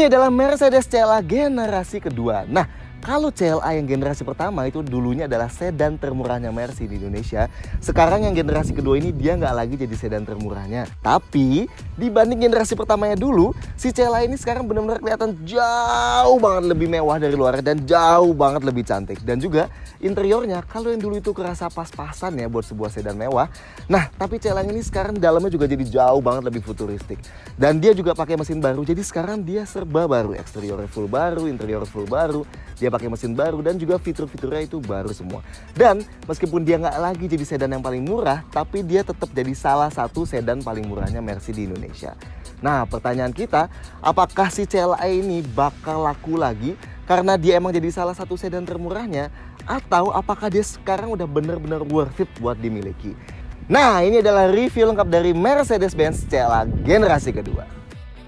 Ini adalah Mercedes CLA generasi kedua. Nah, kalau CLA yang generasi pertama itu dulunya adalah sedan termurahnya Mercy di Indonesia. Sekarang yang generasi kedua ini dia nggak lagi jadi sedan termurahnya. Tapi dibanding generasi pertamanya dulu, si CLA ini sekarang benar-benar kelihatan jauh banget lebih mewah dari luar dan jauh banget lebih cantik. Dan juga interiornya, kalau yang dulu itu kerasa pas-pasan ya buat sebuah sedan mewah. Nah, tapi CLA ini sekarang dalamnya juga jadi jauh banget lebih futuristik. Dan dia juga pakai mesin baru, jadi sekarang dia serba baru. Eksteriornya full baru, interior full baru. Dia pakai mesin baru dan juga fitur-fiturnya itu baru semua. Dan meskipun dia nggak lagi jadi sedan yang paling murah, tapi dia tetap jadi salah satu sedan paling murahnya Mercy di Indonesia. Nah, pertanyaan kita, apakah si CLA ini bakal laku lagi karena dia emang jadi salah satu sedan termurahnya, atau apakah dia sekarang udah bener-bener worth it buat dimiliki? Nah, ini adalah review lengkap dari Mercedes-Benz CLA generasi kedua.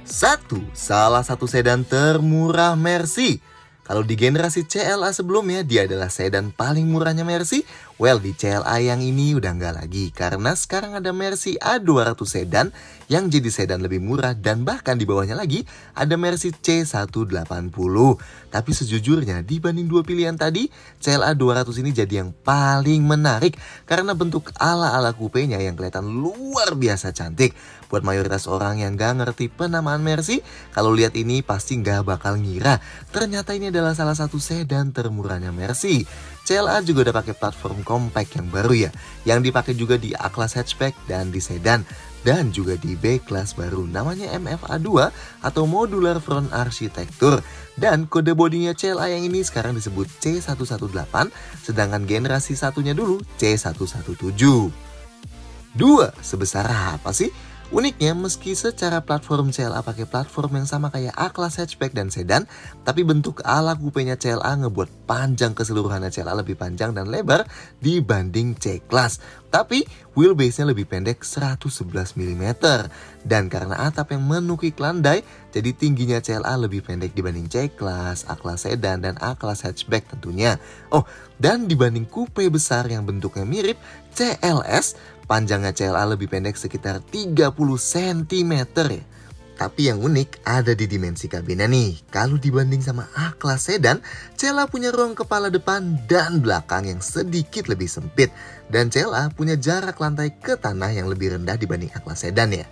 1. Salah satu sedan termurah Mercy. Kalau di generasi CLA sebelumnya dia adalah sedan paling murahnya Mercy. Well, di CLA yang ini udah nggak lagi karena sekarang ada Mercy A200 sedan yang jadi sedan lebih murah, dan bahkan di bawahnya lagi ada Mercy C180. Tapi sejujurnya dibanding dua pilihan tadi, CLA 200 ini jadi yang paling menarik karena bentuk ala-ala kupenya yang kelihatan luar biasa cantik. Buat mayoritas orang yang gak ngerti penamaan Mercy, kalau lihat ini pasti gak bakal ngira ternyata ini adalah salah satu sedan termurahnya Mercy. CLA juga udah pakai platform compact yang baru ya, yang dipakai juga di A-Class hatchback dan di sedan, dan juga di B-Class baru namanya MFA2 atau Modular Front Architecture. Dan kode bodinya CLA yang ini sekarang disebut C118, sedangkan generasi satunya dulu C117. 2. Sebesar apa sih? Uniknya, meski secara platform CLA pakai platform yang sama kayak A-Class hatchback dan sedan, tapi bentuk ala kupenya CLA ngebuat panjang keseluruhannya CLA lebih panjang dan lebar dibanding C-Class. Tapi wheelbase-nya lebih pendek 111 mm. Dan karena atap yang menukik landai, jadi tingginya CLA lebih pendek dibanding C-Class, A-Class sedan, dan A-Class hatchback tentunya. Oh, dan dibanding coupe besar yang bentuknya mirip CLS, panjangnya CLA lebih pendek sekitar 30 cm ya. Tapi yang unik ada di dimensi kabinnya nih. Kalau dibanding sama A-Class sedan, CLA punya ruang kepala depan dan belakang yang sedikit lebih sempit. Dan CLA punya jarak lantai ke tanah yang lebih rendah dibanding A-Class sedan ya.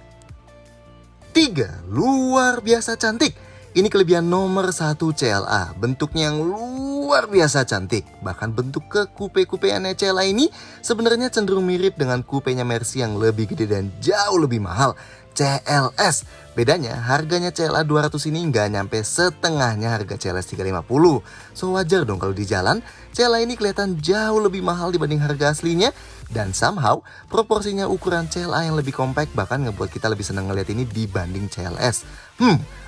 3. Luar biasa cantik. Ini kelebihan nomor 1 CLA, bentuknya yang luar biasa cantik. Bahkan bentuk ke coupe-coupeannya CLA ini sebenarnya cenderung mirip dengan coupenya Mercy yang lebih gede dan jauh lebih mahal, CLS. Bedanya harganya CLA 200 ini nggak nyampe setengahnya harga CLS 350. So wajar dong kalau di jalan CLA ini kelihatan jauh lebih mahal dibanding harga aslinya. Dan somehow proporsinya ukuran CLA yang lebih compact bahkan ngebuat kita lebih senang ngeliat ini dibanding CLS.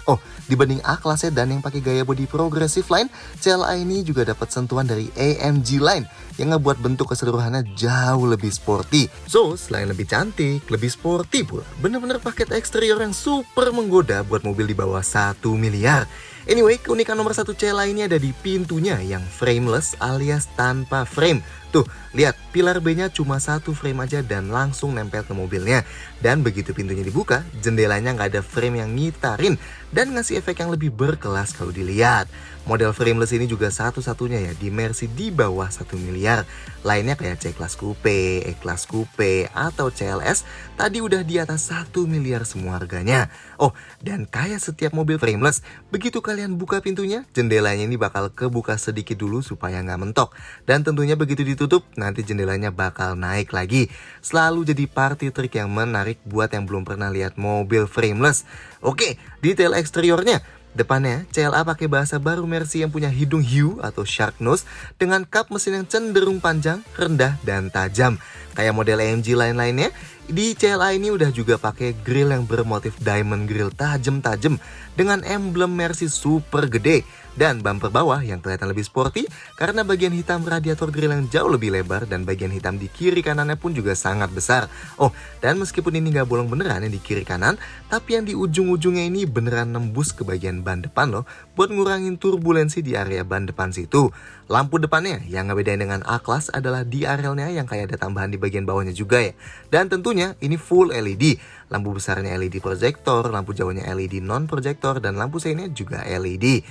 Oh, dibanding A-Class sedan yang pakai gaya bodi progressive line, CLA ini juga dapat sentuhan dari AMG line yang ngebuat bentuk keseluruhannya jauh lebih sporty. So, selain lebih cantik, lebih sporty pula, bener-bener paket eksterior yang super menggoda buat mobil di bawah 1 miliar. Anyway, keunikan nomor 1 CLA ini ada di pintunya yang frameless alias tanpa frame. Tuh, lihat, pilar B-nya cuma satu frame aja dan langsung nempel ke mobilnya. Dan begitu pintunya dibuka, jendelanya nggak ada frame yang ngitarin dan ngasih efek yang lebih berkelas kalau dilihat. Model frameless ini juga satu-satunya ya di Mercy di bawah 1 miliar. Lainnya kayak C-Class Coupe, E-Class Coupe, atau CLS tadi udah di atas 1 miliar semua harganya. Oh, dan kayak setiap mobil frameless, begitu kalian buka pintunya, jendelanya ini bakal kebuka sedikit dulu supaya nggak mentok. Dan tentunya begitu ditutup, nanti jendelanya bakal naik lagi. Selalu jadi party trick yang menarik buat yang belum pernah lihat mobil frameless. Oke, detail eksteriornya. Depannya, CLA pakai bahasa baru Mercy yang punya hidung hiu atau shark nose dengan kap mesin yang cenderung panjang, rendah, dan tajam. Kayak model AMG lain-lainnya, di CLA ini udah juga pakai grill yang bermotif diamond grill tajam-tajam dengan emblem Mercy super gede. Dan bumper bawah yang kelihatan lebih sporty karena bagian hitam radiator grill yang jauh lebih lebar dan bagian hitam di kiri kanannya pun juga sangat besar. Oh, dan meskipun ini nggak bolong beneran yang di kiri kanan, tapi yang di ujung-ujungnya ini beneran nembus ke bagian ban depan loh buat ngurangin turbulensi di area ban depan situ. Lampu depannya yang ngebedain dengan A-Class adalah DRL-nya yang kayak ada tambahan di bagian bawahnya juga ya. Dan tentunya ini full LED. Lampu besarnya LED proyektor, lampu jauhnya LED non-proyektor, dan lampu seinnya juga LED.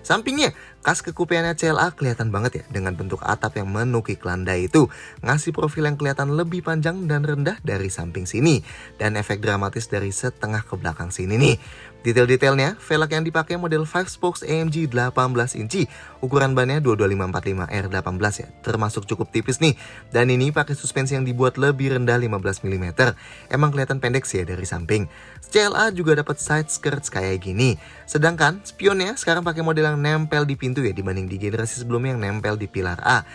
Sampingnya, kas kekupeannya CLA kelihatan banget ya dengan bentuk atap yang menukik landai itu. Ngasih profil yang kelihatan lebih panjang dan rendah dari samping sini. Dan efek dramatis dari setengah ke belakang sini nih. Detail-detailnya, velg yang dipakai model 5 spokes AMG 18 inci. Ukuran bannya 22545 R18 ya, termasuk cukup tipis nih. Dan ini pakai suspensi yang dibuat lebih rendah 15 mm. Emang kelihatan pendek sih ya dari samping. CLA juga dapat side skirts kayak gini. Sedangkan spionnya sekarang pakai model yang nempel di pintu ya, dibanding di generasi sebelumnya yang nempel di pilar A.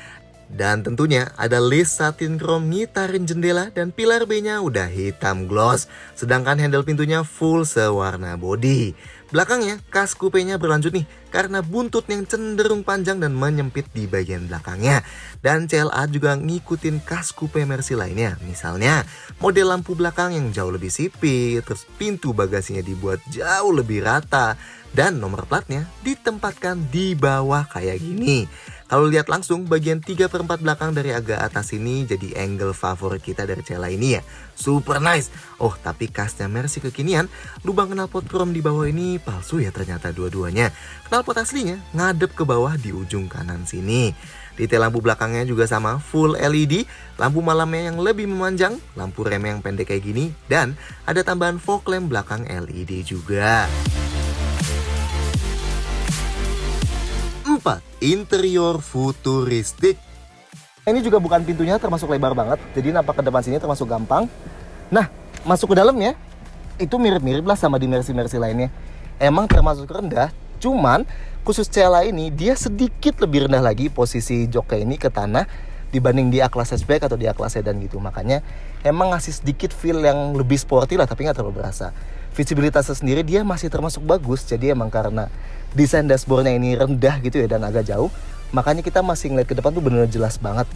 Dan tentunya ada list satin chrome ngitarin jendela dan pilar B-nya udah hitam gloss. Sedangkan handle pintunya full sewarna body. Belakangnya kas coupe-nya berlanjut nih karena buntut yang cenderung panjang dan menyempit di bagian belakangnya. Dan CLA juga ngikutin kas coupe Mercy lainnya. Misalnya model lampu belakang yang jauh lebih sipit, terus pintu bagasinya dibuat jauh lebih rata, dan nomor platnya ditempatkan di bawah kayak gini. Kalau lihat langsung bagian 3/4 belakang dari agak atas ini jadi angle favorit kita dari CLA ini ya. Super nice. Oh tapi kasnya Mercy kekinian, lubang knalpot chrome di bawah ini palsu ya ternyata dua-duanya. Knalpot aslinya ngadep ke bawah di ujung kanan sini. Detail lampu belakangnya juga sama, full LED, lampu malamnya yang lebih memanjang, lampu rem yang pendek kayak gini, dan ada tambahan fog lamp belakang LED juga. 4. Interior futuristik. Ini juga bukan pintunya termasuk lebar banget, jadi nampak ke depan sini termasuk gampang. Nah, masuk ke dalamnya itu mirip-mirip lah sama di Mercy-Mercy lainnya. Emang termasuk rendah, cuman khusus CLA ini dia sedikit lebih rendah lagi posisi joknya ini ke tanah dibanding di A-Class hatchback atau di A-Class sedan gitu. Makanya emang ngasih sedikit feel yang lebih sporty lah, tapi nggak terlalu berasa. Visibilitasnya sendiri dia masih termasuk bagus, jadi emang karena desain dashboardnya ini rendah gitu ya dan agak jauh, makanya kita masih ngeliat ke depan tuh bener-bener jelas banget.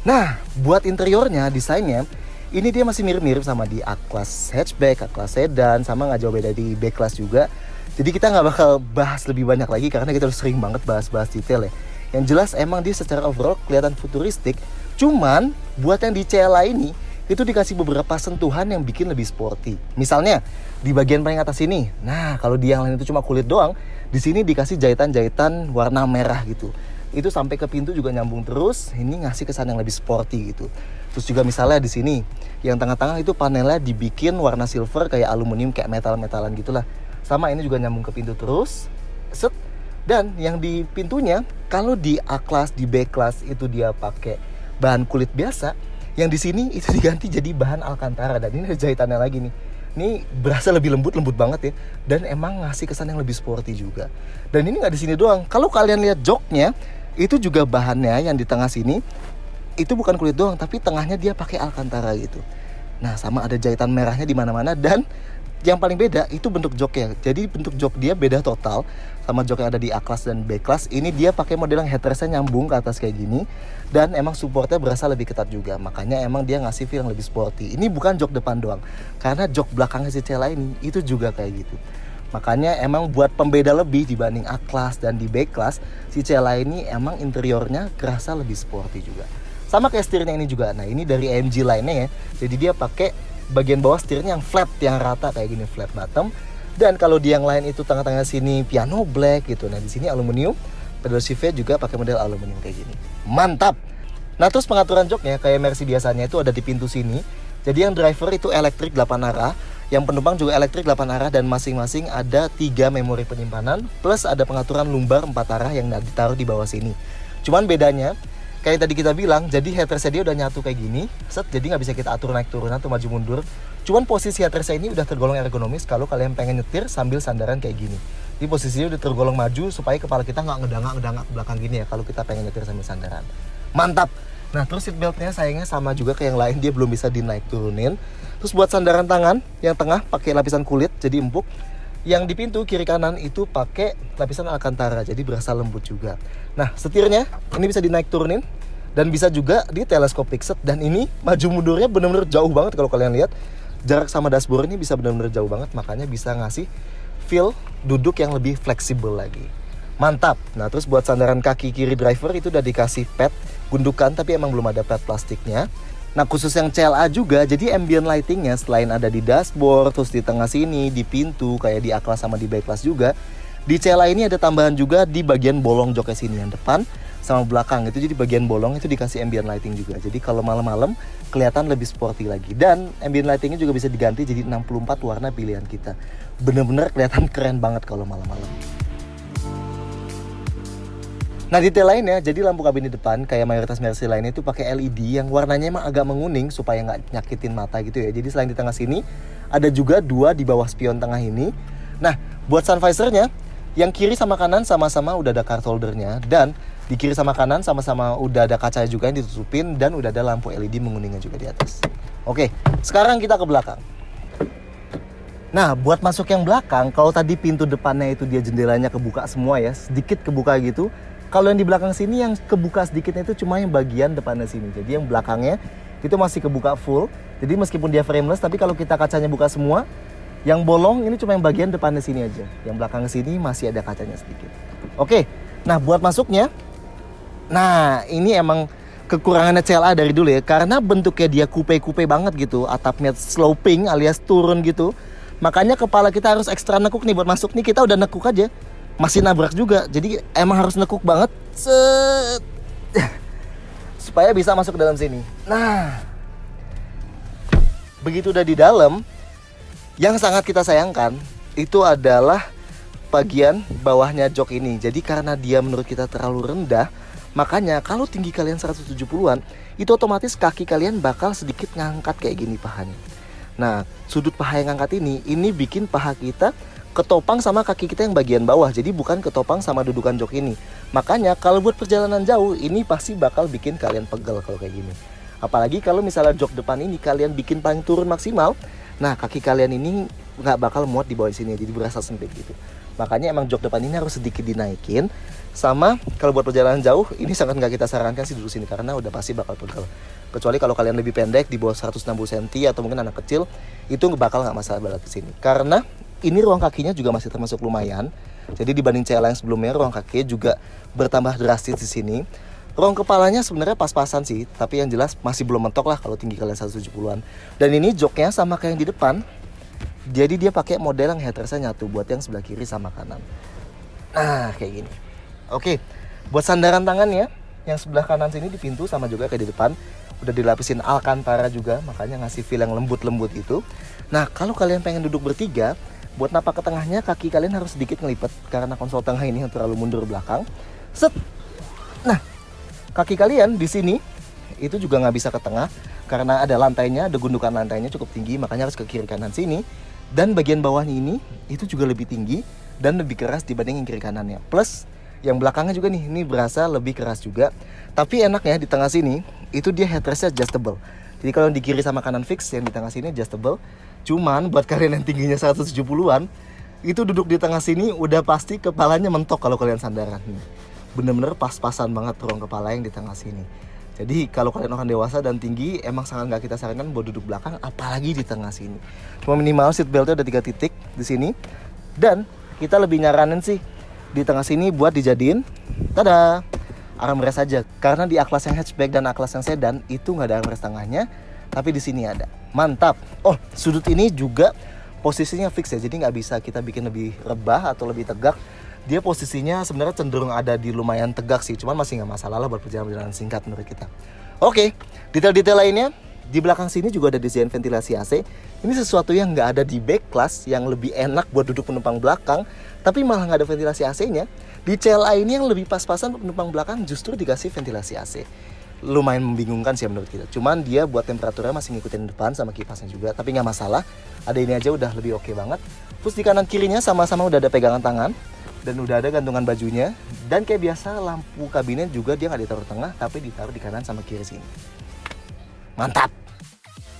Nah, buat interiornya, desainnya, ini dia masih mirip-mirip sama di A-Class hatchback, A-Class sedan, sama nggak jauh beda di B-Class juga. Jadi kita nggak bakal bahas lebih banyak lagi karena kita udah sering banget bahas-bahas detail ya. Yang jelas emang dia secara overall kelihatan futuristik, cuman buat yang di CLA ini, itu dikasih beberapa sentuhan yang bikin lebih sporty. Misalnya di bagian paling atas ini. Nah, kalau di yang lain itu cuma kulit doang, di sini dikasih jahitan-jahitan warna merah gitu. Itu sampai ke pintu juga nyambung terus. Ini ngasih kesan yang lebih sporty gitu. Terus juga misalnya di sini, yang tengah-tengah itu panelnya dibikin warna silver kayak aluminium kayak metal-metalan gitulah. Sama ini juga nyambung ke pintu terus. Set. Dan yang di pintunya, kalau di A-Class, di B-Class itu dia pakai bahan kulit biasa, yang di sini itu diganti jadi bahan Alcantara. Dan ini ada jahitannya lagi nih. Ini berasa lebih lembut banget ya. Dan emang ngasih kesan yang lebih sporty juga. Dan ini nggak di sini doang. Kalau kalian lihat joknya, itu juga bahannya yang di tengah sini itu bukan kulit doang, tapi tengahnya dia pakai Alcantara gitu. Nah, sama ada jahitan merahnya di mana-mana. Dan yang paling beda itu bentuk joknya. Jadi bentuk jok dia beda total sama jok yang ada di A-Class dan B-Class. Ini dia pakai model yang headrestnya nyambung ke atas kayak gini. Dan emang supportnya berasa lebih ketat juga. Makanya emang dia ngasih feel yang lebih sporty. Ini bukan jok depan doang, karena jok belakangnya si CLA ini itu juga kayak gitu. Makanya emang buat pembeda lebih dibanding A-Class dan di B-Class, si CLA ini emang interiornya kerasa lebih sporty juga. Sama kayak setirnya ini juga. Nah, ini dari AMG lainnya ya. Jadi dia pakai bagian bawah setirnya yang flat, yang rata kayak gini, flat bottom. Dan kalau di yang lain itu tengah-tengah sini piano black gitu. Nah, di sini aluminium. Pedal shiftnya juga pakai model aluminium kayak gini. Mantap. Nah, terus pengaturan joknya kayak Mercy biasanya itu ada di pintu sini. Jadi yang driver itu elektrik 8 arah, yang penumpang juga elektrik 8 arah, dan masing-masing ada 3 memori penyimpanan plus ada pengaturan lumbar 4 arah yang ditaruh di bawah sini. Cuman bedanya kayak tadi kita bilang, jadi headrestnya dia udah nyatu kayak gini, set, jadi nggak bisa kita atur naik turun atau maju mundur. Cuman posisi headrestnya ini udah tergolong ergonomis kalau kalian pengen nyetir sambil sandaran kayak gini. Jadi posisinya udah tergolong maju supaya kepala kita nggak ngedangak ke belakang gini ya kalau kita pengen nyetir sambil sandaran. Mantap. Nah, terus seat beltnya sayangnya sama juga kayak yang lain, dia belum bisa dinaik turunin. Terus buat sandaran tangan yang tengah pakai lapisan kulit jadi empuk. Yang di pintu kiri kanan itu pakai lapisan Alcantara, jadi berasa lembut juga. Nah, setirnya ini bisa dinaik turunin dan bisa juga di telescopic set, dan ini maju mundurnya bener-bener jauh banget kalau kalian lihat. jarak sama dashboard ini bisa benar-benar jauh banget, makanya bisa ngasih feel duduk yang lebih fleksibel lagi. Mantap. Nah, terus buat sandaran kaki kiri driver itu udah dikasih pad gundukan, tapi emang belum ada pad plastiknya. Nah, khusus yang CLA juga, jadi ambient lightingnya selain ada di dashboard, terus di tengah sini, di pintu, kayak di A-Class sama di B-Class juga, di CLA ini ada tambahan juga di bagian bolong joknya sini, yang depan sama belakang. Itu jadi bagian bolong itu dikasih ambient lighting juga. Jadi kalau malam-malam kelihatan lebih sporty lagi. Dan ambient lightingnya juga bisa diganti jadi 64 warna pilihan kita. Bener-bener kelihatan keren banget kalau malam-malam. Nah, detail lainnya, jadi lampu kabin di depan kayak mayoritas Mercy lainnya itu pakai LED yang warnanya emang agak menguning supaya nggak nyakitin mata gitu ya. Jadi selain di tengah sini, ada juga 2 di bawah spion tengah ini. Nah, buat sun visornya, yang kiri sama kanan sama-sama udah ada card holdernya, dan di kiri sama kanan sama-sama udah ada kaca juga yang ditutupin, dan udah ada lampu LED menguningnya juga di atas. Oke, sekarang kita ke belakang. Nah, buat masuk yang belakang, kalau tadi pintu depannya itu dia jendelanya kebuka semua ya, sedikit kebuka gitu. Kalau yang di belakang sini yang kebuka sedikitnya itu cuma yang bagian depannya sini. Jadi yang belakangnya itu masih kebuka full. Jadi meskipun dia frameless, tapi kalau kita kacanya buka semua, yang bolong ini cuma yang bagian depannya sini aja. Yang belakang sini masih ada kacanya sedikit. Oke, nah buat masuknya, nah ini emang kekurangannya CLA dari dulu ya. Karena bentuknya dia coupe-coupe banget gitu, atapnya sloping alias turun gitu. Makanya kepala kita harus ekstra nekuk nih buat masuk nih. Kita udah nekuk aja, masih nabrak juga. Jadi emang harus nekuk banget supaya bisa masuk ke dalam sini. Nah, begitu udah di dalam, yang sangat kita sayangkan itu adalah bagian bawahnya jok ini. Jadi karena dia menurut kita terlalu rendah, makanya kalau tinggi kalian 170-an, itu otomatis kaki kalian bakal sedikit ngangkat kayak gini pahanya. Nah, sudut paha yang ngangkat ini bikin paha kita ketopang sama kaki kita yang bagian bawah. Jadi bukan ketopang sama dudukan jok ini. Makanya kalau buat perjalanan jauh, ini pasti bakal bikin kalian pegel kalau kayak gini. Apalagi kalau misalnya jok depan ini kalian bikin paling turun maksimal, nah kaki kalian ini nggak bakal muat di bawah sini, jadi berasa sempit gitu. Makanya emang jok depan ini harus sedikit dinaikin. Sama kalau buat perjalanan jauh, ini sangat nggak kita sarankan sih duduk sini, karena udah pasti bakal pegel. Kecuali kalau kalian lebih pendek, di bawah 160 cm atau mungkin anak kecil, itu bakal nggak masalah banget di sini. Karena ini ruang kakinya juga masih termasuk lumayan. Jadi dibanding CLA yang sebelumnya, ruang kakinya juga bertambah drastis di sini. Ruang kepalanya sebenarnya pas-pasan sih, tapi yang jelas masih belum mentok lah kalau tinggi kalian 170-an. Dan ini joknya sama kayak yang di depan. Jadi dia pakai model yang headrestnya nyatu buat yang sebelah kiri sama kanan. Nah, kayak gini. Oke, buat sandaran tangannya yang sebelah kanan sini di pintu sama juga kayak di depan, udah dilapisin alcantara juga, makanya ngasih feel yang lembut-lembut itu. Nah, kalau kalian pengen duduk bertiga, buat napak ke tengahnya kaki kalian harus sedikit ngelipet karena konsol tengah ini yang terlalu mundur belakang. Set. Nah, kaki kalian di sini itu juga nggak bisa ke tengah karena ada lantainya, ada gundukan lantainya cukup tinggi, makanya harus ke kiri kanan sini. Dan bagian bawahnya ini itu juga lebih tinggi dan lebih keras dibanding yang kiri kanannya. Plus yang belakangnya juga nih, ini berasa lebih keras juga. Tapi enaknya di tengah sini itu dia headrestnya adjustable. Jadi kalau di kiri sama kanan fix, yang di tengah sini adjustable. Cuman buat kalian yang tingginya 170-an, itu duduk di tengah sini udah pasti kepalanya mentok kalau kalian sandaran. Bener-bener pas-pasan banget ruang kepala yang di tengah sini. Jadi kalau kalian orang dewasa dan tinggi, emang sangat nggak kita sarankan buat duduk belakang, apalagi di tengah sini. Cuma minimal seat beltnya ada 3 titik di sini. Dan kita lebih nyaranin sih di tengah sini buat dijadiin, tada, armrest aja. Karena di A-Class yang hatchback dan A-Class yang sedan itu nggak ada armrest tengahnya, tapi di sini ada. Mantap. Oh, sudut ini juga posisinya fix ya, jadi nggak bisa kita bikin lebih rebah atau lebih tegak. Dia posisinya sebenarnya cenderung ada di lumayan tegak sih, cuman masih nggak masalah lah buat perjalanan singkat menurut kita. Oke, detail-detail lainnya di belakang sini juga ada desain ventilasi AC. Ini sesuatu yang nggak ada di B-Class, yang lebih enak buat duduk penumpang belakang, tapi malah nggak ada ventilasi AC-nya. Di CLA ini yang lebih pas-pasan penumpang belakang justru dikasih ventilasi AC. Lumayan membingungkan sih menurut kita. Cuman dia buat temperaturnya masih ngikutin depan sama kipasnya juga, tapi nggak masalah. Ada ini aja udah lebih oke banget. Terus di kanan kirinya sama-sama udah ada pegangan tangan dan udah ada gantungan bajunya. Dan kayak biasa lampu kabinet juga dia nggak ditaruh tengah, tapi ditaruh di kanan sama kiri sini. Mantap.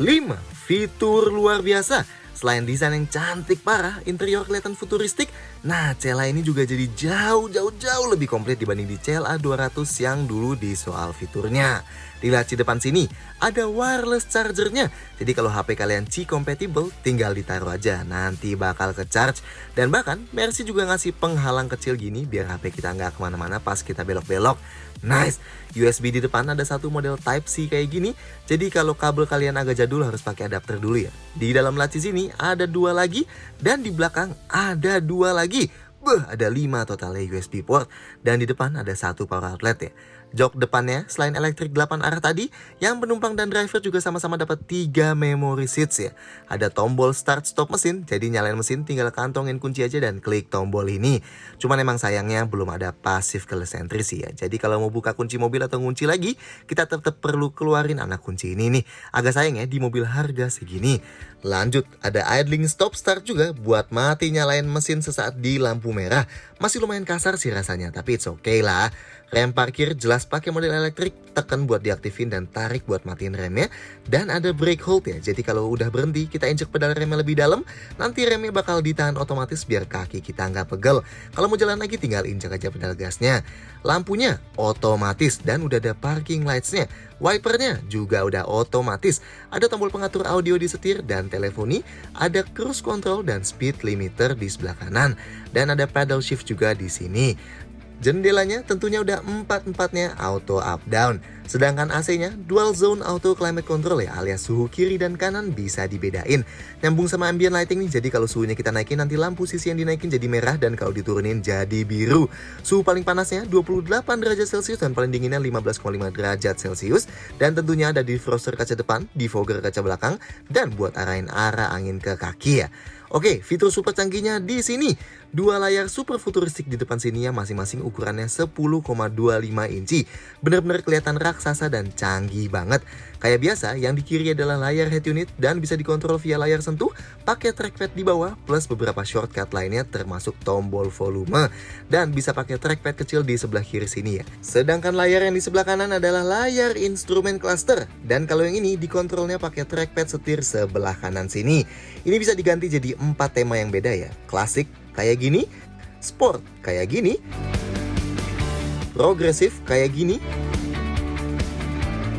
5. Fitur luar biasa. Selain desain yang cantik parah, interior kelihatan futuristik, nah CLA ini juga jadi jauh lebih komplit dibanding di CLA 200 yang dulu di soal fiturnya. Di laci depan sini ada wireless chargernya, jadi kalau HP kalian Qi compatible tinggal ditaruh aja, nanti bakal ke charge. Dan bahkan Mercy juga ngasih penghalang kecil gini biar HP kita nggak kemana-mana pas kita belok-belok. Nice. USB di depan ada satu model Type-C kayak gini, jadi kalau kabel kalian agak jadul harus pakai adapter dulu ya. Di dalam laci sini ada 2 lagi, dan di belakang ada 2 lagi. Ada 5 totalnya USB port, dan di depan ada 1 power outlet ya. Jok depannya selain elektrik 8 arah tadi, yang penumpang dan driver juga sama-sama dapat 3 memory seats ya. Ada tombol start stop mesin, jadi nyalain mesin tinggal kantongin kunci aja dan klik tombol ini. Cuman emang sayangnya belum ada passive keyless entry sih ya. Jadi kalau mau buka kunci mobil atau kunci lagi, kita tetap perlu keluarin anak kunci ini nih. Agak sayang ya di mobil harga segini. Lanjut, ada idling stop start juga buat mati nyalain mesin sesaat di lampu merah. Masih lumayan kasar sih rasanya, tapi it's okay lah. Rem parkir jelas pakai model elektrik, tekan buat diaktifin dan tarik buat matiin remnya. Dan ada brake hold ya, jadi kalau udah berhenti kita injek pedal remnya lebih dalam, nanti remnya bakal ditahan otomatis biar kaki kita nggak pegel. Kalau mau jalan lagi tinggal injek aja pedal gasnya. Lampunya otomatis dan udah ada parking lights-nya. Wipernya juga udah otomatis. Ada tombol pengatur audio di setir dan teleponi, ada cruise control dan speed limiter di sebelah kanan. Dan ada pedal shift juga di sini. Jendelanya tentunya udah 4-4-nya auto up down. Sedangkan AC-nya dual zone auto climate control ya, alias suhu kiri dan kanan bisa dibedain. Nyambung sama ambient lighting nih, jadi kalau suhunya kita naikin nanti lampu sisi yang dinaikin jadi merah dan kalau diturunin jadi biru. Suhu paling panasnya 28 derajat Celcius dan paling dinginnya 15,5 derajat Celcius. Dan tentunya ada defroster kaca depan, defogger kaca belakang, dan buat arahin arah angin ke kaki ya. Oke, fitur super canggihnya di sini. 2 layar super futuristik di depan sini ya, masing-masing ukurannya 10,25 inci. Bener-bener kelihatan raksasa dan canggih banget. Kayak biasa, yang di kiri adalah layar head unit dan bisa dikontrol via layar sentuh, pakai trackpad di bawah plus beberapa shortcut lainnya termasuk tombol volume. Dan bisa pakai trackpad kecil di sebelah kiri sini ya. Sedangkan layar yang di sebelah kanan adalah layar instrumen cluster. Dan kalau yang ini dikontrolnya pakai trackpad setir sebelah kanan sini. Ini bisa diganti jadi 4 tema yang beda ya. Klasik kayak gini, sport kayak gini, progresif kayak gini,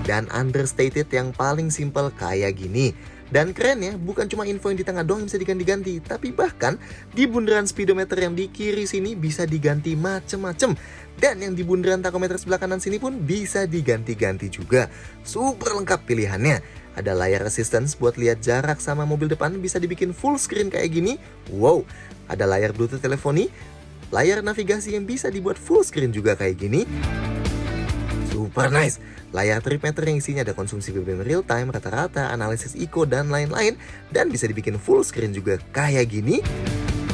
dan understated yang paling simple kayak gini. Dan kerennya bukan cuma info yang di tengah doang yang bisa diganti-ganti, tapi bahkan di bundaran speedometer yang di kiri sini bisa diganti macem-macem. Dan yang di bundaran tachometer sebelah kanan sini pun bisa diganti-ganti juga. Super lengkap pilihannya. Ada layar assistance buat lihat jarak sama mobil depan, bisa dibikin full screen kayak gini. Wow, ada layar Bluetooth teleponi, layar navigasi yang bisa dibuat full screen juga kayak gini. Super nice. Layar trimeter yang isinya ada konsumsi BBM real time, rata-rata, analisis eco, dan lain-lain. Dan bisa dibikin full screen juga kayak gini.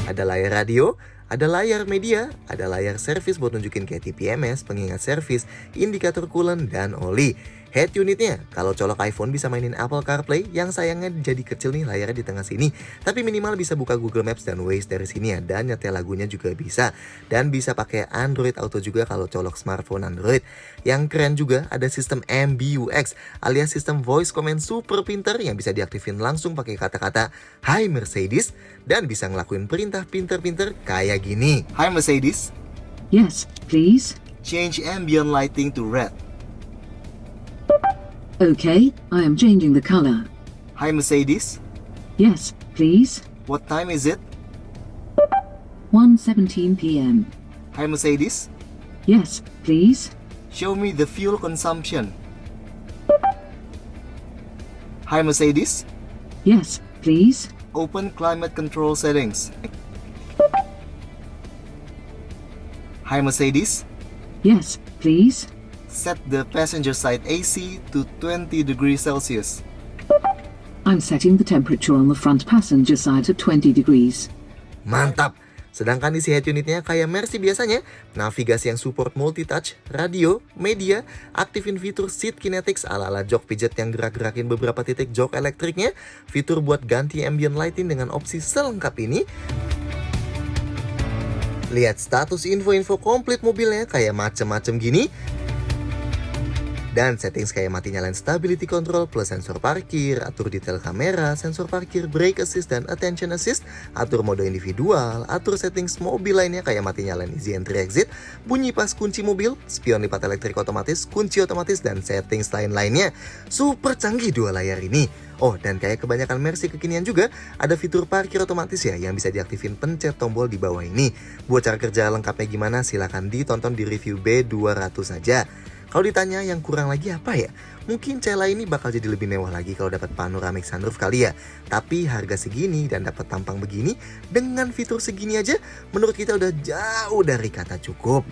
Ada layar radio, ada layar media, ada layar servis buat nunjukin kayak TPMS, pengingat servis, indikator coolant, dan oli. Head unitnya, kalau colok iPhone bisa mainin Apple CarPlay, yang sayangnya jadi kecil nih layarnya di tengah sini. Tapi minimal bisa buka Google Maps dan Waze dari sini ya, dan nyetel lagunya juga bisa. Dan bisa pakai Android Auto juga kalau colok smartphone Android. Yang keren juga ada sistem MBUX, alias sistem voice command super pinter yang bisa diaktifin langsung pakai kata-kata "Hi Mercedes", dan bisa ngelakuin perintah pinter-pinter kayak gini. "Hi Mercedes, Yes, please. change ambient lighting to red." Okay, I am changing the color. "Hi Mercedes, Yes, please. what time is it?" 1:17 p.m. "Hi Mercedes, Yes, please. show me the fuel consumption." "Hi Mercedes, Yes, please. open climate control settings." "Hi Mercedes, Yes, please. set the passenger side AC to 20 degrees Celsius." I'm setting the temperature on the front passenger side to 20 degrees. Mantap! Sedangkan isi head unitnya kayak Mercy biasanya, navigasi yang support multitouch, radio, media, aktifin fitur seat kinetics ala-ala jok pijat yang gerak-gerakin beberapa titik jok elektriknya, fitur buat ganti ambient lighting dengan opsi selengkap ini. Lihat status info-info komplit mobilnya kayak macem-macem gini. Dan settings kayak mati nyalain stability control plus sensor parkir, atur detail kamera, sensor parkir, brake assist, dan attention assist, atur mode individual, atur settings mobil lainnya kayak mati nyalain easy entry exit, bunyi pas kunci mobil, spion lipat elektrik otomatis, kunci otomatis, dan settings lain-lainnya. Super canggih dua layar ini. Oh, dan kayak kebanyakan Mercy kekinian juga, ada fitur parkir otomatis ya yang bisa diaktifin pencet tombol di bawah ini. Buat cara kerja lengkapnya gimana silahkan ditonton di review B200 saja. Kalau ditanya yang kurang lagi apa ya? Mungkin CLA ini bakal jadi lebih mewah lagi kalau dapat panoramic sunroof kali ya. Tapi harga segini dan dapat tampang begini, dengan fitur segini aja, menurut kita udah jauh dari kata cukup.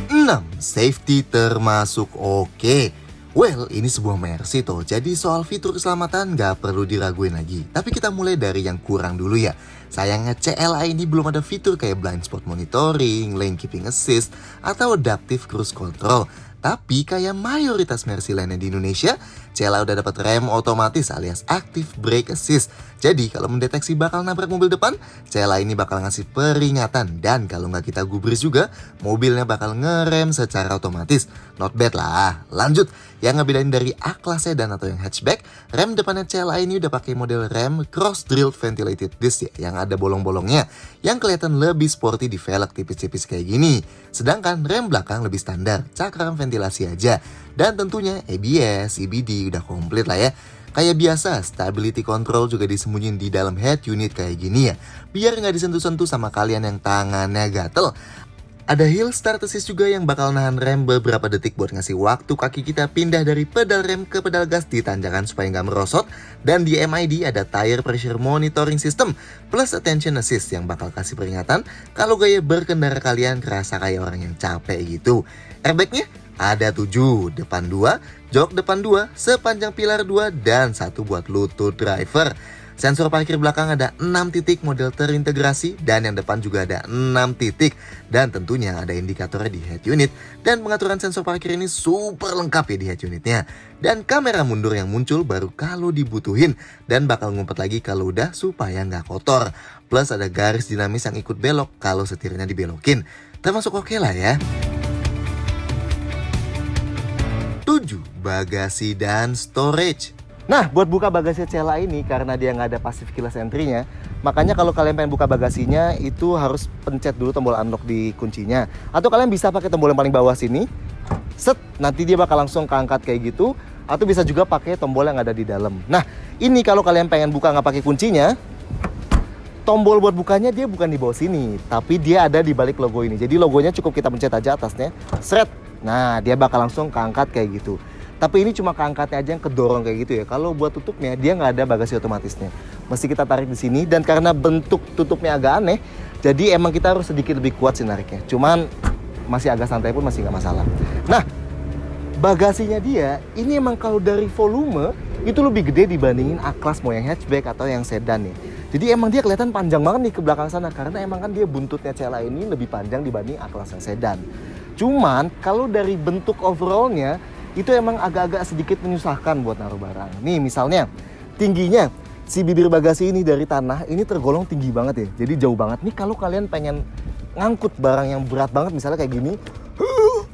6. Safety termasuk oke. Well, ini sebuah Mercy toh, jadi soal fitur keselamatan nggak perlu diraguin lagi. Tapi kita mulai dari yang kurang dulu ya. Sayangnya CLA ini belum ada fitur kayak blind spot monitoring, lane keeping assist, atau adaptive cruise control. Tapi kayak mayoritas Mercy lainnya di Indonesia, CLA udah dapat rem otomatis alias active brake assist. Jadi kalau mendeteksi bakal nabrak mobil depan, CLA ini bakal ngasih peringatan. Dan kalau nggak kita gubris juga, mobilnya bakal ngerem secara otomatis. Not bad lah. Lanjut, yang ngebedain dari A-Class sedan atau yang hatchback, rem depannya CLA ini udah pakai model rem cross drilled ventilated disc ya, yang ada bolong-bolongnya, yang kelihatan lebih sporty di velg tipis-tipis kayak gini. Sedangkan rem belakang lebih standar, cakram ventilasi aja. Dan tentunya ABS, EBD udah komplit lah ya. Kayak biasa, stability control juga disembunyiin di dalam head unit kayak gini ya, biar nggak disentuh-sentuh sama kalian yang tangannya gatel. Ada hill start assist juga yang bakal nahan rem beberapa detik buat ngasih waktu kaki kita pindah dari pedal rem ke pedal gas di tanjakan supaya nggak merosot. Dan di MID ada tire pressure monitoring system plus attention assist yang bakal kasih peringatan kalau gaya berkendara kalian kerasa kayak orang yang capek gitu. Airbagnya ada 7, depan 2, jok depan 2, sepanjang pilar 2, dan 1 buat lutut driver. Sensor parkir belakang ada 6 titik model terintegrasi dan yang depan juga ada 6 titik. Dan tentunya ada indikatornya di head unit dan pengaturan sensor parkir ini super lengkap ya di head unitnya. Dan kamera mundur yang muncul baru kalau dibutuhin dan bakal ngumpet lagi kalau udah supaya nggak kotor. Plus ada garis dinamis yang ikut belok kalau setirnya dibelokin. Termasuk oke lah ya. 7. Bagasi dan storage. Nah, buat buka bagasi CLA ini karena dia nggak ada passive keyless entry-nya, makanya kalau kalian pengen buka bagasinya itu harus pencet dulu tombol unlock di kuncinya. Atau kalian bisa pakai tombol yang paling bawah sini, set, nanti dia bakal langsung keangkat kayak gitu. Atau bisa juga pakai tombol yang ada di dalam. Nah, ini kalau kalian pengen buka nggak pakai kuncinya, tombol buat bukanya dia bukan di bawah sini, tapi dia ada di balik logo ini. Jadi logonya cukup kita pencet aja atasnya, seret. Nah, dia bakal langsung keangkat kayak gitu. Tapi ini cuma keangkatnya aja yang kedorong kayak gitu ya. Kalau buat tutupnya dia nggak ada bagasi otomatisnya. Mesti kita tarik di sini dan karena bentuk tutupnya agak aneh, jadi emang kita harus sedikit lebih kuat sih nariknya. Cuman masih agak santai pun masih nggak masalah. Nah, bagasinya dia ini emang kalau dari volume itu lebih gede dibandingin A-Class mau yang hatchback atau yang sedan nih. Jadi emang dia kelihatan panjang banget nih ke belakang sana karena emang kan dia buntutnya CLA ini lebih panjang dibanding A-Class yang sedan. Cuman kalau dari bentuk overallnya itu emang agak-agak sedikit menyusahkan buat naruh barang. Nih misalnya tingginya si bibir bagasi ini dari tanah ini tergolong tinggi banget ya. Jadi jauh banget. Nih kalau kalian pengen ngangkut barang yang berat banget misalnya kayak gini,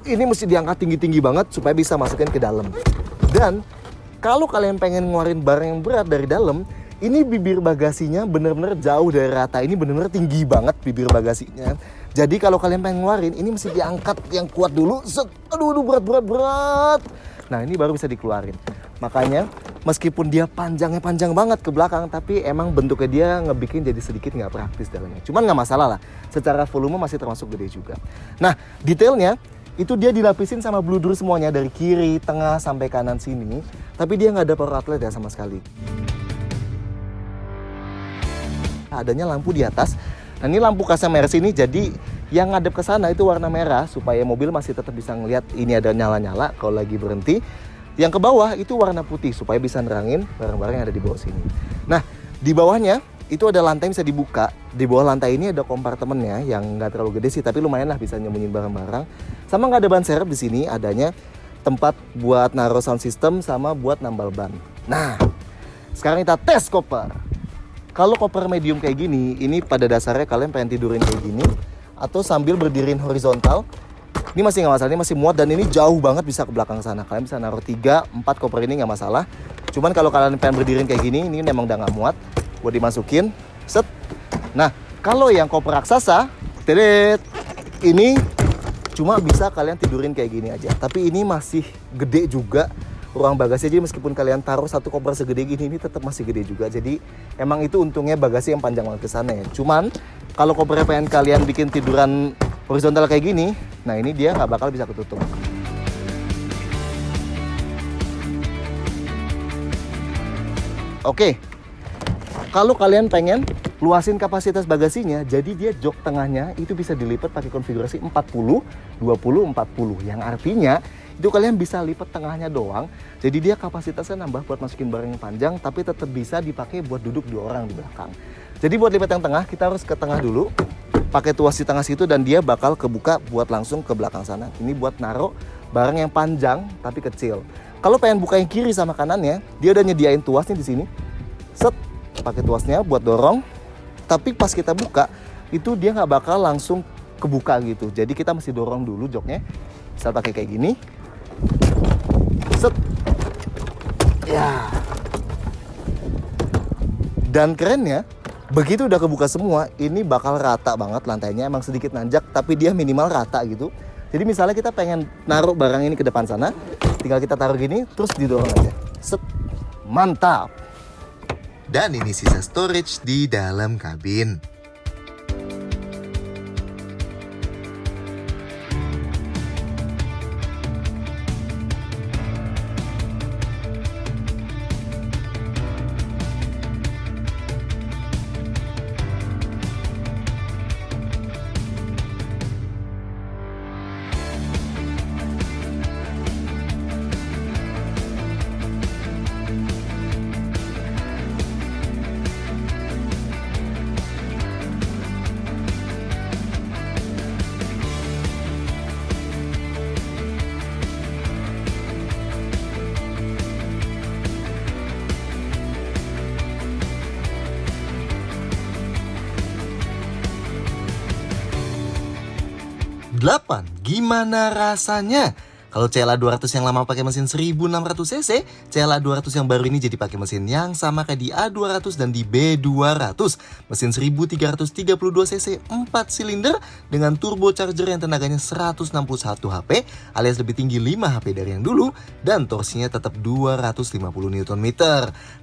ini mesti diangkat tinggi-tinggi banget supaya bisa masukin ke dalam. Dan kalau kalian pengen ngeluarin barang yang berat dari dalam, ini bibir bagasinya bener-bener jauh dari rata. Ini bener-bener tinggi banget bibir bagasinya. Jadi kalau kalian pengen ngeluarin, ini mesti diangkat yang kuat dulu. Set. Aduh, berat. Nah, ini baru bisa dikeluarin. Makanya, meskipun dia panjang banget ke belakang, tapi emang bentuknya dia ngebikin jadi sedikit nggak praktis dalamnya. Cuman nggak masalah lah. Secara volume masih termasuk gede juga. Nah, detailnya, itu dia dilapisin sama bludur semuanya dari kiri, tengah, sampai kanan sini. Tapi dia nggak ada power outlet ya sama sekali. Adanya lampu di atas. Nah, ini lampu khasnya Mercy ini, jadi yang ngadep ke sana itu warna merah supaya mobil masih tetap bisa ngelihat ini ada nyala-nyala kalau lagi berhenti. Yang ke bawah itu warna putih supaya bisa nerangin barang-barang yang ada di bawah sini. Nah, di bawahnya itu ada lantai bisa dibuka. Di bawah lantai ini ada kompartemennya yang nggak terlalu gede sih, tapi lumayan lah bisa nyembunyiin barang-barang. Sama nggak ada ban serep di sini, adanya tempat buat naruh sound system sama buat nambal ban. Nah, sekarang kita tes koper. Kalau koper medium kayak gini, ini pada dasarnya kalian pengen tidurin kayak gini atau sambil berdiriin horizontal, Ini masih nggak masalah, ini masih muat dan ini jauh banget bisa ke belakang sana. Kalian bisa naruh 3, 4 koper ini nggak masalah. Cuman kalau kalian pengen berdiriin kayak gini, ini memang udah nggak muat. Buat dimasukin, set. Nah, kalau yang koper raksasa, tedet, ini cuma bisa kalian tidurin kayak gini aja. Tapi ini masih gede juga ruang bagasi. Jadi meskipun kalian taruh satu koper segede gini, ini tetap masih gede juga. Jadi emang itu untungnya bagasi yang panjang banget ke sana ya. Cuman kalau kopernya pengen kalian bikin tiduran horizontal kayak gini, nah ini dia nggak bakal bisa ketutup. Oke, kalau kalian pengen luasin kapasitas bagasinya, jadi dia jok tengahnya itu bisa dilipat pakai konfigurasi 40, 20, 40. Yang artinya itu kalian bisa lipat tengahnya doang. Jadi dia kapasitasnya nambah buat masukin barang yang panjang, tapi tetap bisa dipakai buat duduk 2 orang di belakang. Jadi buat lipat yang tengah, kita harus ke tengah dulu, pakai tuas di tengah situ dan dia bakal kebuka buat langsung ke belakang sana. Ini buat naruh barang yang panjang tapi kecil. Kalau pengen buka yang kiri sama kanannya, dia udah nyediain tuasnya di sini. Set, pakai tuasnya buat dorong. Tapi pas kita buka, itu dia nggak bakal langsung kebuka gitu. Jadi kita mesti dorong dulu joknya. Bisa pakai kayak gini. Set. Ya. Dan kerennya, begitu udah kebuka semua, ini bakal rata banget lantainya. Emang sedikit nanjak, tapi dia minimal rata gitu. Jadi misalnya kita pengen naruh barang ini ke depan sana, tinggal kita taruh gini, terus didorong aja. Set. Mantap. Dan ini sisa storage di dalam kabin. Delapan, gimana rasanya? Kalau CLA 200 yang lama pakai mesin 1600cc, CLA 200 yang baru ini jadi pakai mesin yang sama kayak di A200 dan di B200. Mesin 1332cc 4 silinder dengan turbocharger yang tenaganya 161 HP alias lebih tinggi 5 HP dari yang dulu dan torsinya tetap 250 Nm.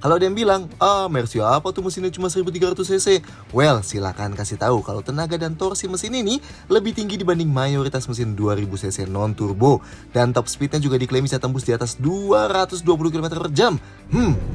Kalau ada yang bilang, Mercy apa tuh mesinnya cuma 1300cc? Well, silakan kasih tahu kalau tenaga dan torsi mesin ini lebih tinggi dibanding mayoritas mesin 2000cc non-turbo. Dan top speednya juga diklaim bisa tembus di atas 220 km per jam.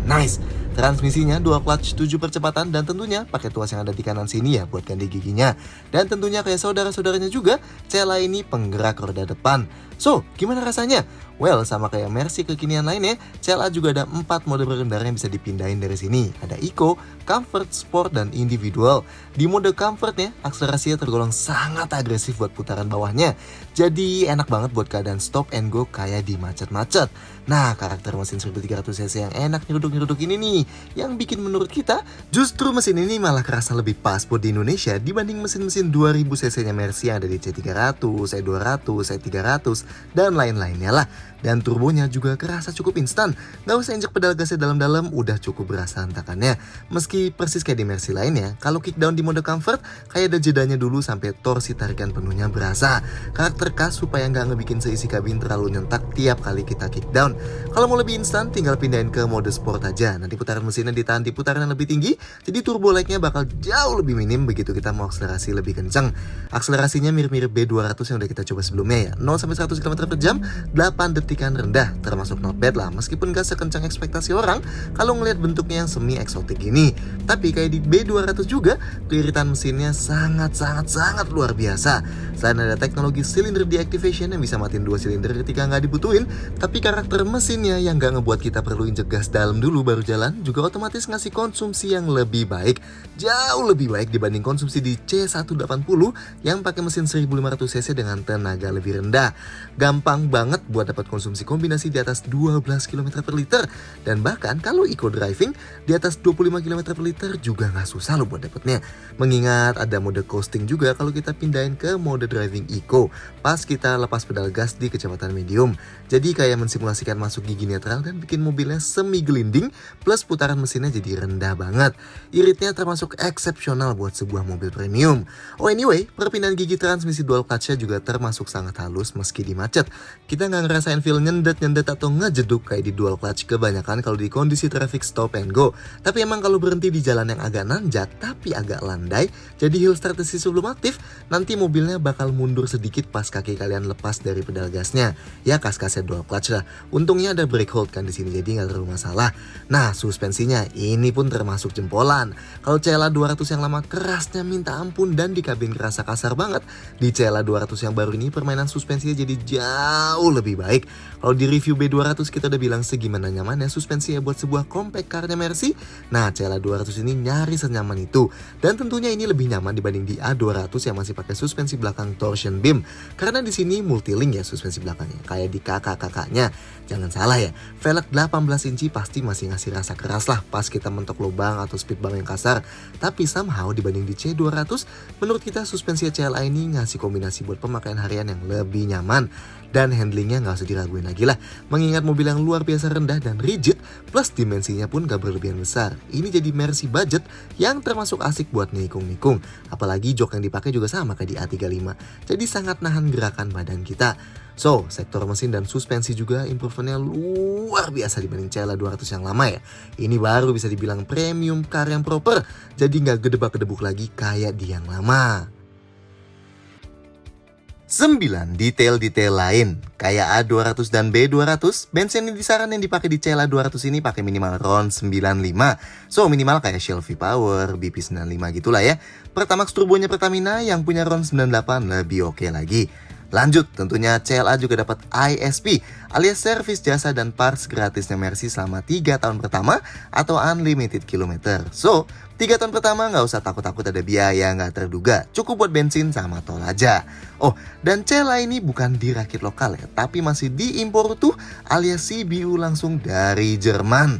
Nice. Transmisinya 2 clutch 7 percepatan dan tentunya pakai tuas yang ada di kanan sini ya buat ganti giginya. Dan tentunya kayak saudara-saudaranya juga, CLA ini penggerak roda depan. So, gimana rasanya? Well, sama kayak Mercy kekinian lainnya, CLA juga ada 4 mode berkendara yang bisa dipindahin dari sini. Ada Eco, Comfort, Sport, dan Individual. Di mode Comfortnya, akselerasinya tergolong sangat agresif buat putaran bawahnya. Jadi enak banget buat keadaan stop and go kayak di macet-macet. Nah, karakter mesin 1300cc yang enak nyeruduk-nyeruduk ini nih, yang bikin menurut kita, justru mesin ini malah kerasa lebih pas buat di Indonesia dibanding mesin-mesin 2000cc-nya Mercy yang ada di C300, E200, E300, dan lain-lainnya lah. Dan turbonya juga kerasa cukup instan. Gak usah injek pedal gasnya dalam-dalam, udah cukup berasa hentakannya. Meski persis kayak di Mercy lainnya, kalau kickdown di mode comfort, kayak ada jedanya dulu sampai torsi tarikan penuhnya berasa. Karakter khas supaya gak ngebikin seisi kabin terlalu nyentak tiap kali kita kickdown. Kalau mau lebih instan, tinggal pindahin ke mode sport aja. Nanti putaran mesinnya ditahan di putaran yang lebih tinggi, jadi turbo lag-nya bakal jauh lebih minim begitu kita mau akselerasi lebih kencang. Akselerasinya mirip-mirip B200 yang udah kita coba sebelumnya ya. 0-100 km per jam, 8 detikan rendah, termasuk not bad lah. Meskipun gak sekencang ekspektasi orang kalau ngelihat bentuknya yang semi eksotik gini. Tapi kayak di B200 juga, keiritan mesinnya sangat luar biasa. Selain ada teknologi cylinder deactivation yang bisa matiin 2 silinder ketika nggak dibutuhin, tapi karakter mesinnya yang nggak ngebuat kita perlu injek gas dalam dulu baru jalan, juga otomatis ngasih konsumsi yang lebih baik. Jauh lebih baik dibanding konsumsi di C180 yang pakai mesin 1500cc dengan tenaga lebih rendah. Gampang banget buat dapat dapat konsumsi kombinasi di atas 12 km per liter. Dan bahkan kalau eco driving di atas 25 km per liter juga nggak susah loh buat dapetnya. Mengingat ada mode coasting juga kalau kita pindahin ke mode driving eco pas kita lepas pedal gas di kecepatan medium. Jadi kayak mensimulasikan masuk gigi netral dan bikin mobilnya semi gelinding plus putaran mesinnya jadi rendah banget. Iritnya termasuk eksepsional buat sebuah mobil premium. Oh anyway, perpindahan gigi transmisi dual clutch-nya juga termasuk sangat halus meski di macet. Kita nggak ngerasain feel nyendet-nyendet atau ngejeduk kayak di dual clutch kebanyakan kalau di kondisi traffic stop and go. Tapi emang kalau berhenti di jalan yang agak nanjak tapi agak landai, jadi hill start assist sebelum aktif, nanti mobilnya bakal mundur sedikit pas kaki kalian lepas dari pedal gasnya. Ya kas-kasnya dual clutch lah. Untungnya ada brake hold kan di sini jadi nggak terlalu masalah. Nah suspensinya ini pun termasuk jempolan. Kalau CLA 200 yang lama kerasnya minta ampun dan di kabin kerasa kasar banget, di CLA 200 yang baru ini permainan suspensinya jadi jauh lebih baik. Kalau di review B200 kita udah bilang segimana nyamannya suspensinya buat sebuah compact car-nya Mercy. Nah CLA 200 ini nyaris senyaman itu. Dan tentunya ini lebih nyaman dibanding di A200 yang masih pakai suspensi belakang torsion beam. Karena di sini multi-link ya suspensi belakangnya, kayak di kakak-kakaknya. Jangan salah ya, velg 18 inci pasti masih ngasih rasa keras lah pas kita mentok lubang atau speed bump yang kasar. Tapi somehow dibanding di C200, menurut kita suspensi CLA ini ngasih kombinasi buat pemakaian harian yang lebih nyaman. Dan handlingnya nggak usah diraguin lagi lah, mengingat mobil yang luar biasa rendah dan rigid, plus dimensinya pun gak berlebihan besar. Ini jadi Mercy budget yang termasuk asik buat nikung-nikung. Apalagi jok yang dipakai juga sama kayak di A35, jadi sangat nahan gerakan badan kita. So, sektor mesin dan suspensi juga improvementnya luar biasa dibanding CLA 200 yang lama ya. Ini baru bisa dibilang premium car yang proper, jadi nggak gedebak-gedebuk lagi kayak di yang lama. 9. Detail-detail lain. Kayak A200 dan B200, bensin yang disaran yang dipakai di CLA 200 ini pakai minimal RON 95. So minimal kayak Shell V-Power, BP95 gitulah ya. Pertamax turbonya Pertamina yang punya RON 98 lebih oke lagi. Lanjut, tentunya CLA juga dapat ISP alias servis jasa dan parts gratisnya Mercy selama 3 tahun pertama atau unlimited kilometer. So, 3 tahun pertama nggak usah takut-takut ada biaya nggak terduga, cukup buat bensin sama tol aja. Oh, dan CLA ini bukan dirakit lokal ya, tapi masih diimpor tuh alias CBU langsung dari Jerman.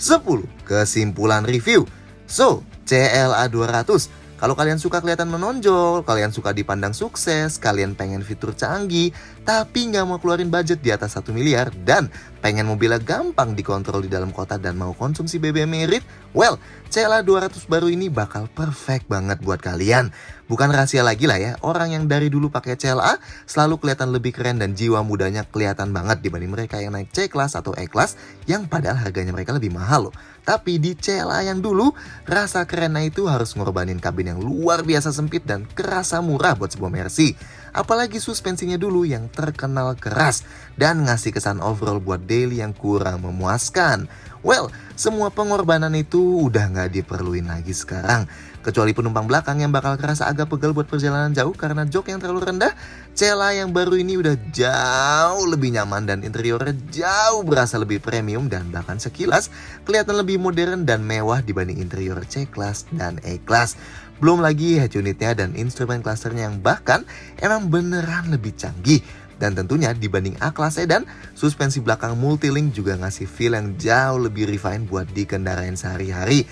10. Kesimpulan review. So, CLA 200. Kalau kalian suka kelihatan menonjol, kalian suka dipandang sukses, kalian pengen fitur canggih, tapi nggak mau keluarin budget di atas 1 miliar, dan pengen mobilnya gampang dikontrol di dalam kota dan mau konsumsi BBM irit, well, CLA 200 baru ini bakal perfect banget buat kalian. Bukan rahasia lagi lah ya, orang yang dari dulu pakai CLA selalu kelihatan lebih keren dan jiwa mudanya kelihatan banget dibanding mereka yang naik C-Class atau E-Class yang padahal harganya mereka lebih mahal loh. Tapi di CLA yang dulu, rasa kerennya itu harus ngorbanin kabin yang luar biasa sempit dan kerasa murah buat sebuah Mercy. Apalagi suspensinya dulu yang terkenal keras dan ngasih kesan overall buat daily yang kurang memuaskan. Well, semua pengorbanan itu udah nggak diperluin lagi sekarang. Kecuali penumpang belakang yang bakal kerasa agak pegel buat perjalanan jauh karena jok yang terlalu rendah, CLA yang baru ini udah jauh lebih nyaman dan interiornya jauh berasa lebih premium dan bahkan sekilas kelihatan lebih modern dan mewah dibanding interior C-Class dan E-Class. Belum lagi head unitnya dan instrumen clusternya yang bahkan emang beneran lebih canggih. Dan tentunya dibanding A-Class sedan, suspensi belakang multilink juga ngasih feel yang jauh lebih refine buat dikendarain sehari-hari.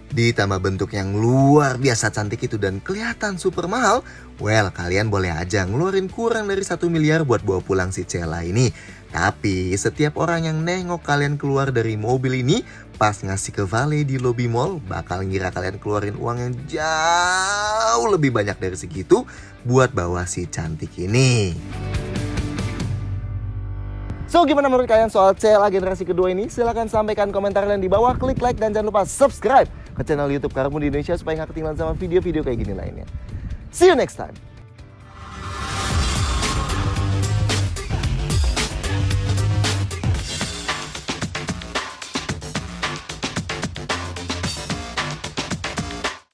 Ditambah bentuk yang luar biasa cantik itu dan kelihatan super mahal, well kalian boleh aja ngeluarin kurang dari 1 miliar buat bawa pulang si CLA ini. Tapi setiap orang yang nengok kalian keluar dari mobil ini pas ngasih ke valet di lobby mall bakal ngira kalian keluarin uang yang jauh lebih banyak dari segitu buat bawa si cantik ini. So, gimana menurut kalian soal CLA generasi kedua ini? Silahkan sampaikan komentar kalian di bawah, klik like, dan jangan lupa subscribe ke channel YouTube Car Mundi Indonesia supaya nggak ketinggalan sama video-video kayak gini lainnya. See you next time!